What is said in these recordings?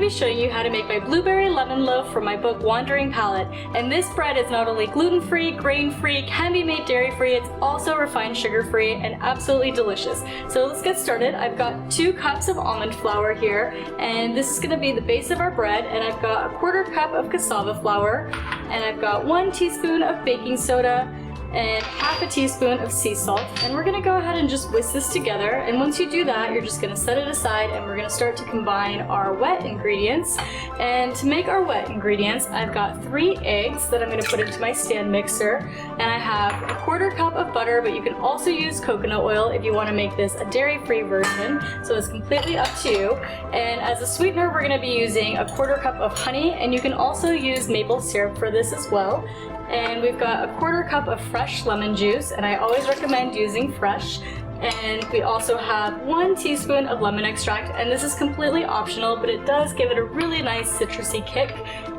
be showing you how to make my blueberry lemon loaf from my book Wandering Palate. And this bread is not only gluten-free, grain-free, can be made dairy-free, it's also refined sugar-free and absolutely delicious. So let's get started. I've got 2 cups of almond flour here, and this is going to be the base of our bread, and I've got a 1/4 cup of cassava flour, and I've got 1 teaspoon of baking soda, and 1/2 teaspoon of sea salt, and we're gonna go ahead and just whisk this together. And once you do that, you're just gonna set it aside and we're gonna start to combine our wet ingredients. And to make our wet ingredients, I've got 3 eggs that I'm gonna put into my stand mixer, and I have a 1/4 cup of butter, but you can also use coconut oil if you want to make this a dairy-free version, so it's completely up to you. And as a sweetener, we're gonna be using a 1/4 cup of honey, and you can also use maple syrup for this as well. And we've got a 1/4 cup of fresh lemon juice, and I always recommend using fresh. And we also have 1 teaspoon of lemon extract, and this is completely optional, but it does give it a really nice citrusy kick.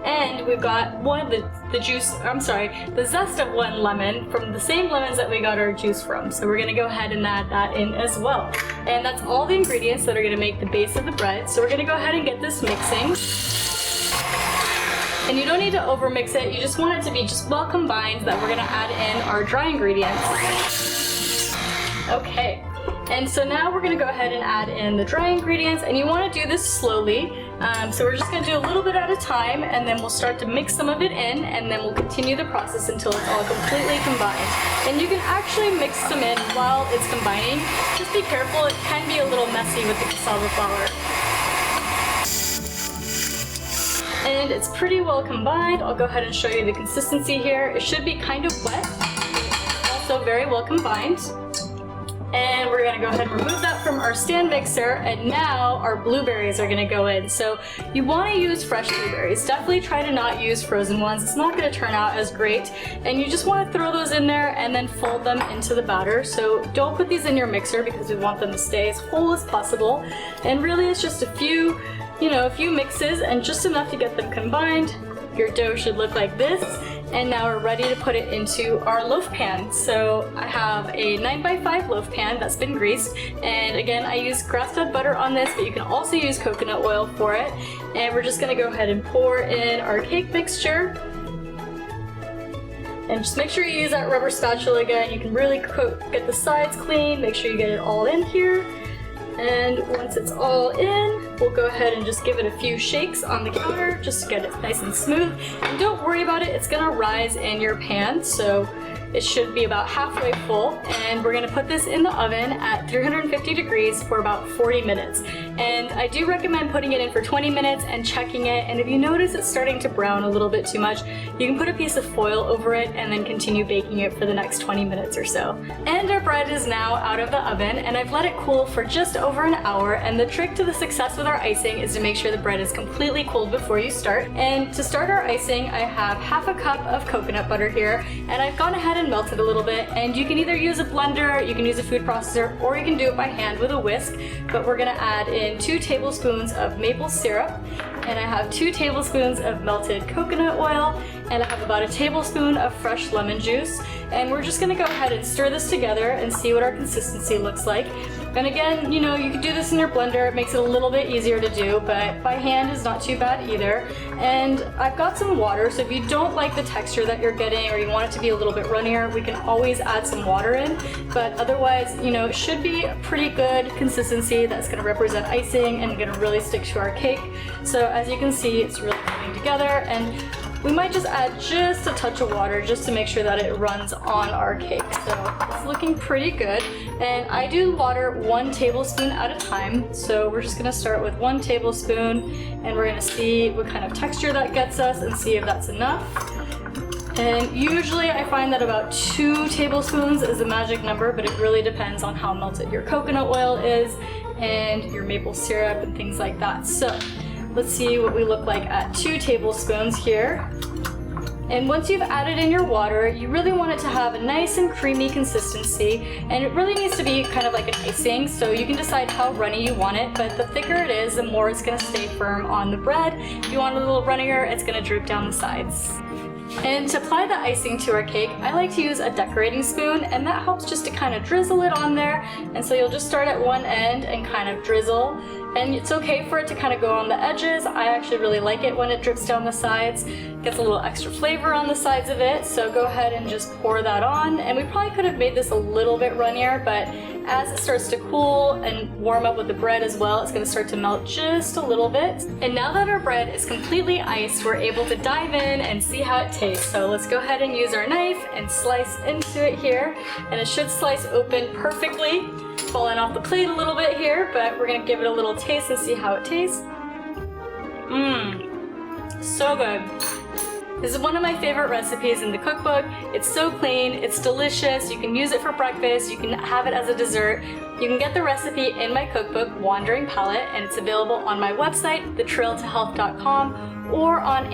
And we've got the zest of 1 lemon from the same lemons that we got our juice from. So we're gonna go ahead and add that in as well. And that's all the ingredients that are gonna make the base of the bread. So we're gonna go ahead and get this mixing. And you don't need to overmix it, you just want it to be just well combined that we're gonna add in our dry ingredients. Okay, and so now we're gonna go ahead and add in the dry ingredients, and you wanna do this slowly. So we're just gonna do a little bit at a time, and then we'll start to mix some of it in, and then we'll continue the process until it's all completely combined. And you can actually mix them in while it's combining. Just be careful, it can be a little messy with the cassava flour. And it's pretty well combined. I'll go ahead and show you the consistency here. It should be kind of wet, also very well combined. And we're gonna go ahead and remove that from our stand mixer, and now our blueberries are gonna go in. So you wanna use fresh blueberries. Definitely try to not use frozen ones. It's not gonna turn out as great. And you just wanna throw those in there and then fold them into the batter. So don't put these in your mixer because we want them to stay as whole as possible. And really it's just a few mixes and just enough to get them combined. Your dough should look like this, and now we're ready to put it into our loaf pan. So I have a 9x5 loaf pan that's been greased, and again I use grass-fed butter on this, but you can also use coconut oil for it. And we're just gonna go ahead and pour in our cake mixture. And just make sure you use that rubber spatula again. You can really get the sides clean, make sure you get it all in here. And once it's all in, we'll go ahead and just give it a few shakes on the counter just to get it nice and smooth. And don't worry about it, it's gonna rise in your pan, so it should be about halfway full. And we're gonna put this in the oven at 350 degrees for about 40 minutes. And I do recommend putting it in for 20 minutes and checking it. And if you notice it's starting to brown a little bit too much, you can put a piece of foil over it and then continue baking it for the next 20 minutes or so. And our bread is now out of the oven, and I've let it cool for just over an hour. And the trick to the success with our icing is to make sure the bread is completely cooled before you start. And to start our icing, I have 1/2 cup of coconut butter here, and I've gone ahead and melted a little bit. And you can either use a blender, you can use a food processor, or you can do it by hand with a whisk. But we're gonna add in 2 tablespoons of maple syrup, and I have 2 tablespoons of melted coconut oil, and I have about a tablespoon of fresh lemon juice. And we're just gonna go ahead and stir this together and see what our consistency looks like. And again, you can do this in your blender, it makes it a little bit easier to do, but by hand is not too bad either. And I've got some water, so if you don't like the texture that you're getting or you want it to be a little bit runnier, we can always add some water in. But otherwise, it should be a pretty good consistency that's gonna represent icing and gonna really stick to our cake. So as you can see, it's really coming together, and we might just add just a touch of water just to make sure that it runs on our cake. So it's looking pretty good. And I do water 1 tablespoon at a time. So we're just gonna start with 1 tablespoon, and we're gonna see what kind of texture that gets us and see if that's enough. And usually I find that about 2 tablespoons is a magic number, but it really depends on how melted your coconut oil is and your maple syrup and things like that. So let's see what we look like at 2 tablespoons here. And once you've added in your water, you really want it to have a nice and creamy consistency, and it really needs to be kind of like an icing, so you can decide how runny you want it, but the thicker it is, the more it's going to stay firm on the bread. If you want it a little runnier, it's going to droop down the sides. And to apply the icing to our cake, I like to use a decorating spoon, and that helps just to kind of drizzle it on there. And so you'll just start at one end and kind of drizzle, And it's okay for it to kind of go on the edges. I actually really like it when it drips down the sides. Gets a little extra flavor on the sides of it, so go ahead and just pour that on. And we probably could have made this a little bit runnier, but as it starts to cool and warm up with the bread as well, it's gonna start to melt just a little bit. And now that our bread is completely iced, we're able to dive in and see how it tastes. So let's go ahead and use our knife and slice into it here. And it should slice open perfectly. Falling off the plate a little bit here, but we're gonna give it a little taste and see how it tastes. So good. This is one of my favorite recipes in the cookbook. It's so clean, it's delicious, you can use it for breakfast, you can have it as a dessert. You can get the recipe in my cookbook, Wandering Palate, and it's available on my website, thetrailtohealth.com, or on Amazon.